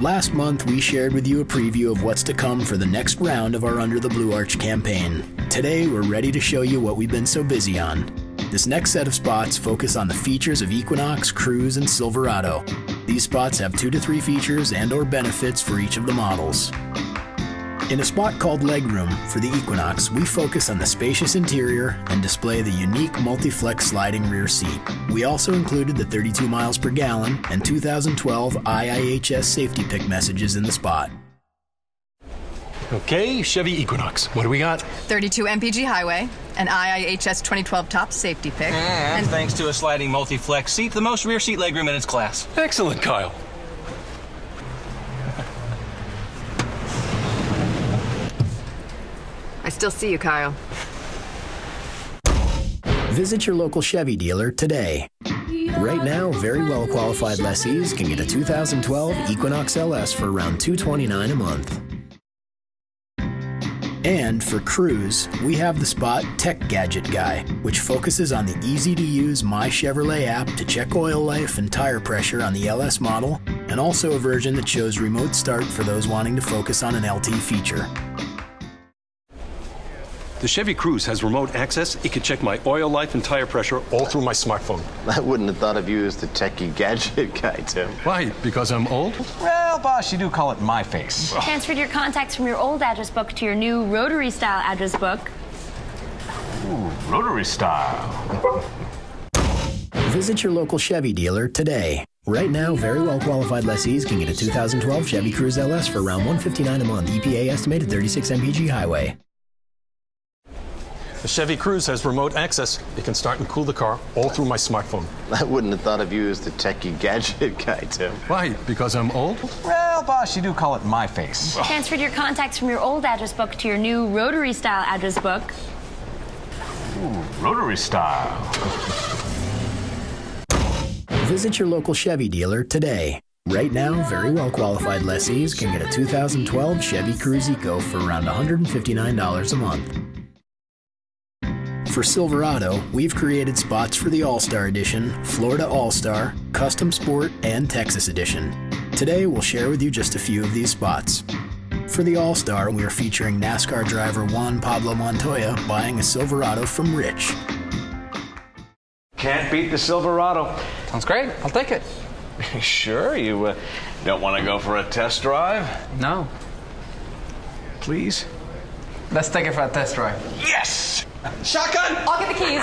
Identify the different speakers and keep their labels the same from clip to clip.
Speaker 1: Last month, we shared with you a preview of what's to come for the next round of our Under the Blue Arch campaign. Today, we're ready to show you what we've been so busy on. This next set of spots focus on the features of Equinox, Cruze, and Silverado. These spots have 2 to 3 features and/or benefits for each of the models. In a spot called Legroom for the Equinox, we focus on the spacious interior and display the unique multi-flex sliding rear seat. We also included the 32 miles per gallon and 2012 IIHS safety pick messages in the spot.
Speaker 2: Okay, Chevy Equinox. What do we got?
Speaker 3: 32 mpg highway, an IIHS 2012 top safety pick.
Speaker 4: And thanks to a sliding multi-flex seat, the most rear seat legroom in its class.
Speaker 2: Excellent, Kyle.
Speaker 3: I still see you, Kyle.
Speaker 1: Visit your local Chevy dealer today. Right now, very well-qualified lessees can get a 2012 Equinox LS for around $229 a month. And for Cruze, we have the spot Tech Gadget Guy, which focuses on the easy-to-use My Chevrolet app to check oil life and tire pressure on the LS model, and also a version that shows remote start for those wanting to focus on an LT feature.
Speaker 2: The Chevy Cruze has remote access. It can check my oil life and tire pressure all through my smartphone.
Speaker 5: I wouldn't have thought of you as the techie gadget guy, Tim.
Speaker 2: Why? Because I'm old?
Speaker 4: Well, boss, you do call it my face.
Speaker 6: Transferred your contacts from your old address book to your new rotary style address book.
Speaker 4: Ooh, rotary style.
Speaker 1: Visit your local Chevy dealer today. Right now, very well-qualified lessees can get a 2012 Chevy Cruze LS for around $159 a month, EPA estimated 36 mpg highway.
Speaker 2: The Chevy Cruze has remote access. It can start and cool the car all through my smartphone.
Speaker 5: I wouldn't have thought of you as the techie gadget guy, Tim.
Speaker 2: Why? Because I'm old?
Speaker 4: Well, boss, you do call it my face.
Speaker 6: Transferred your contacts from your old address book to your new rotary style address book.
Speaker 4: Ooh, rotary style.
Speaker 1: Visit your local Chevy dealer today. Right now, very well-qualified lessees can get a 2012 Chevy Cruze Eco for around $159 a month. For Silverado, we've created spots for the All-Star Edition, Florida All-Star, Custom Sport, and Texas Edition. Today, we'll share with you just a few of these spots. For the All-Star, we are featuring NASCAR driver Juan Pablo Montoya buying a Silverado from Rich.
Speaker 7: Can't beat the Silverado.
Speaker 8: Sounds great. I'll take it.
Speaker 7: Sure, you don't want to go for a test drive?
Speaker 8: No.
Speaker 7: Please?
Speaker 8: Let's take it for a test drive.
Speaker 7: Yes!
Speaker 8: Shotgun!
Speaker 3: I'll get the keys.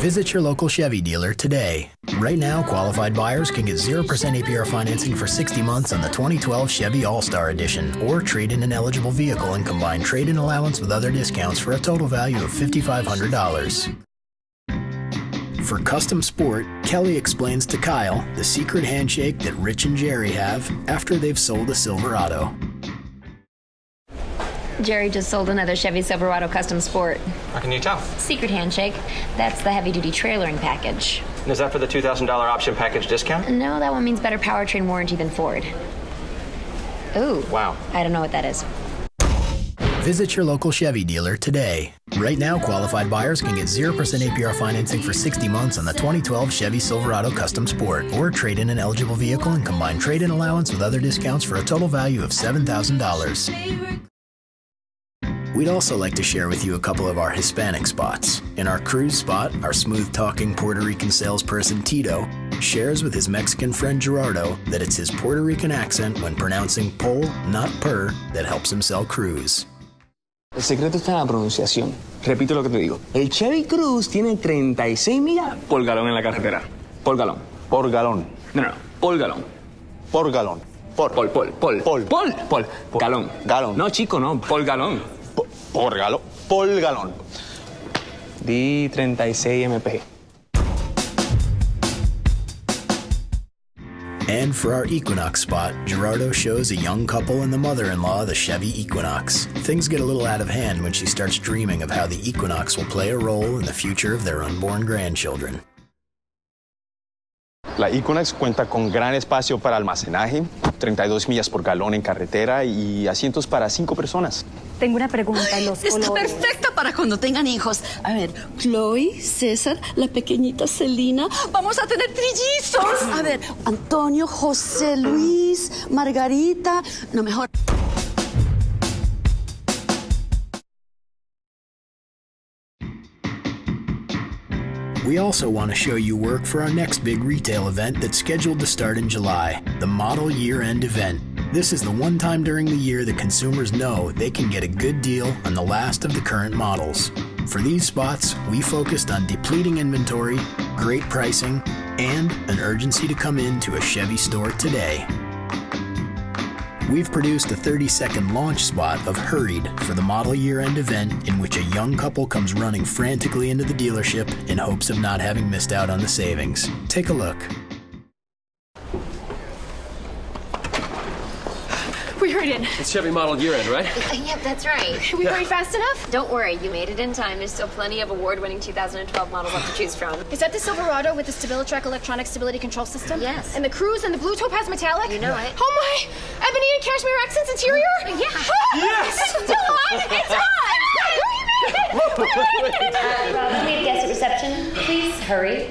Speaker 1: Visit your local Chevy dealer today. Right now, qualified buyers can get 0% APR financing for 60 months on the 2012 Chevy All-Star Edition, or trade in an eligible vehicle and combine trade-in allowance with other discounts for a total value of $5,500. For Custom Sport, Kelly explains to Kyle the secret handshake that Rich and Jerry have after they've sold a Silverado.
Speaker 6: Jerry just sold another Chevy Silverado Custom Sport.
Speaker 4: How can you tell?
Speaker 6: Secret handshake. That's the heavy-duty trailering package.
Speaker 4: And is that for the $2,000 option package discount?
Speaker 6: No, that one means better powertrain warranty than Ford. Ooh.
Speaker 4: Wow.
Speaker 6: I don't know what that is.
Speaker 1: Visit your local Chevy dealer today. Right now, qualified buyers can get 0% APR financing for 60 months on the 2012 Chevy Silverado Custom Sport, or trade in an eligible vehicle and combine trade-in allowance with other discounts for a total value of $7,000. We'd also like to share with you a couple of our Hispanic spots. In our Cruze spot, our smooth-talking Puerto Rican salesperson Tito shares with his Mexican friend Gerardo that it's his Puerto Rican accent when pronouncing pol, not per, that helps him sell Cruze.
Speaker 9: El secreto está en la pronunciación. Repito lo que te digo. El Chevy Cruze tiene 36 millas por galón en la carretera. Por galón.
Speaker 5: Por galón.
Speaker 9: No, por galón.
Speaker 5: Por galón.
Speaker 9: Pol. Galón.
Speaker 5: Galón.
Speaker 9: No, chico, no. Por galón.
Speaker 5: Por galón. Por galón.
Speaker 9: Di 36 mpg.
Speaker 1: And for our Equinox spot, Gerardo shows a young couple and the mother-in-law the Chevy Equinox. Things get a little out of hand when she starts dreaming of how the Equinox will play a role in the future of their unborn grandchildren.
Speaker 9: La Equinox cuenta con gran espacio para almacenaje, 32 millas por galón en carretera y asientos para 5 personas.
Speaker 6: Tengo una pregunta.
Speaker 10: Está perfecta para cuando tengan hijos. A ver, Chloe, César, la pequeñita Celina. Vamos a tener trillizos. A ver, Antonio, José Luis, Margarita. No, mejor.
Speaker 1: We also want to show you work for our next big retail event that's scheduled to start in July, the Model Year-End event. This is the one time during the year that consumers know they can get a good deal on the last of the current models. For these spots, we focused on depleting inventory, great pricing, and an urgency to come into a Chevy store today. We've produced a 30-second launch spot of Hurried for the Model Year-End event in which a young couple comes running frantically into the dealership in hopes of not having missed out on the savings. Take a look.
Speaker 6: We hurried in.
Speaker 2: It's Chevy Model Year-End, right?
Speaker 6: Yep, that's right. We hurried fast enough? Don't worry, you made it in time. There's still plenty of award-winning 2012 models left to choose from.
Speaker 11: Is that the Silverado with the StabiliTrak electronic stability control system?
Speaker 6: Yes.
Speaker 11: And the Cruise and the blue topaz metallic?
Speaker 6: You know it.
Speaker 11: Oh my! Ebony and cashmere accents interior?
Speaker 6: Yeah.
Speaker 11: Yes! It's still on! It's on!
Speaker 6: Rob, we have guests at reception. Please hurry.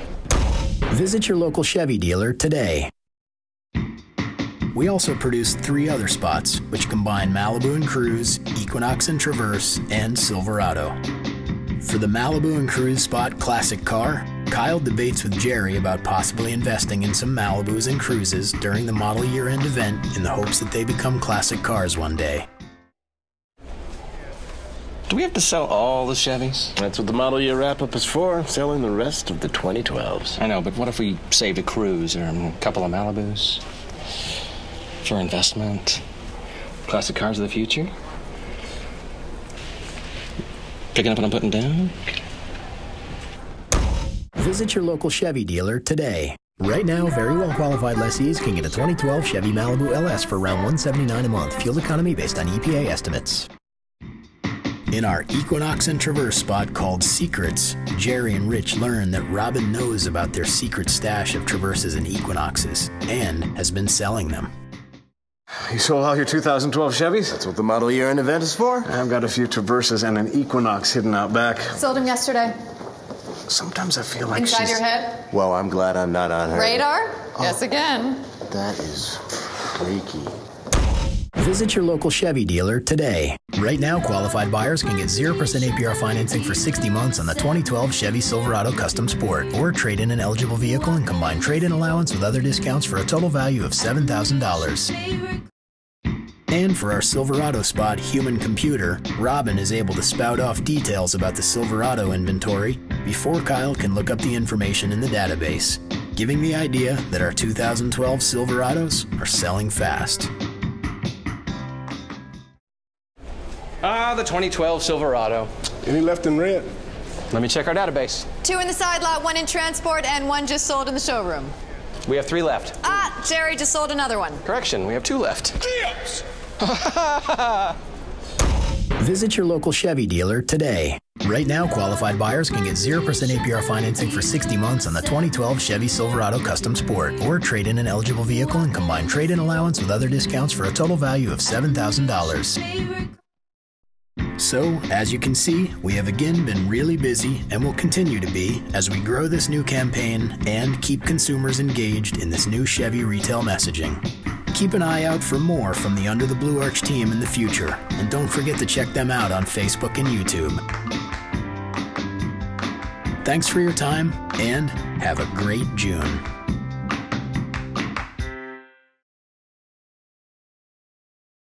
Speaker 1: Visit your local Chevy dealer today. We also produced 3 other spots, which combine Malibu and Cruise, Equinox and Traverse, and Silverado. For the Malibu and Cruise spot Classic Car, Kyle debates with Jerry about possibly investing in some Malibus and Cruises during the Model Year-End event in the hopes that they become classic cars one day.
Speaker 7: Do we have to sell all the Chevys?
Speaker 5: That's what the model year wrap-up is for, selling the rest of the 2012s.
Speaker 4: I know, but what if we saved a Cruise or a couple of Malibus? For investment? Classic cars of the future? Picking up what I'm putting down?
Speaker 1: Visit your local Chevy dealer today. Right now, very well-qualified lessees can get a 2012 Chevy Malibu LS for around $179 a month, fuel economy based on EPA estimates. In our Equinox and Traverse spot called Secrets, Jerry and Rich learn that Robin knows about their secret stash of Traverses and Equinoxes and has been selling them.
Speaker 5: You sold all your 2012 Chevys? That's what the model year-end event is for. I've got a few Traverses and an Equinox hidden out back.
Speaker 3: Sold him yesterday.
Speaker 5: Sometimes I feel like
Speaker 3: Inside
Speaker 5: she's...
Speaker 3: your head?
Speaker 5: Well, I'm glad I'm not on her.
Speaker 3: Radar? Yes, again.
Speaker 5: That is freaky.
Speaker 1: Visit your local Chevy dealer today. Right now, qualified buyers can get 0% APR financing for 60 months on the 2012 Chevy Silverado Custom Sport, or trade in an eligible vehicle and combine trade-in allowance with other discounts for a total value of $7,000. And for our Silverado spot, Human Computer, Robin is able to spout off details about the Silverado inventory before Kyle can look up the information in the database, giving the idea that our 2012 Silverados are selling fast.
Speaker 8: The 2012 Silverado.
Speaker 5: Any left in red?
Speaker 8: Let me check our database.
Speaker 3: 2 in the side lot, 1 in transport, and 1 just sold in the showroom.
Speaker 8: We have 3 left.
Speaker 3: Jerry just sold another one.
Speaker 8: Correction, we have 2 left.
Speaker 1: Visit your local Chevy dealer today. Right now, qualified buyers can get 0% APR financing for 60 months on the 2012 Chevy Silverado Custom Sport, or trade in an eligible vehicle and combine trade-in allowance with other discounts for a total value of $7,000. So, as you can see, we have again been really busy and will continue to be as we grow this new campaign and keep consumers engaged in this new Chevy retail messaging. Keep an eye out for more from the Under the Blue Arch team in the future, and don't forget to check them out on Facebook and YouTube. Thanks for your time, and have a great June.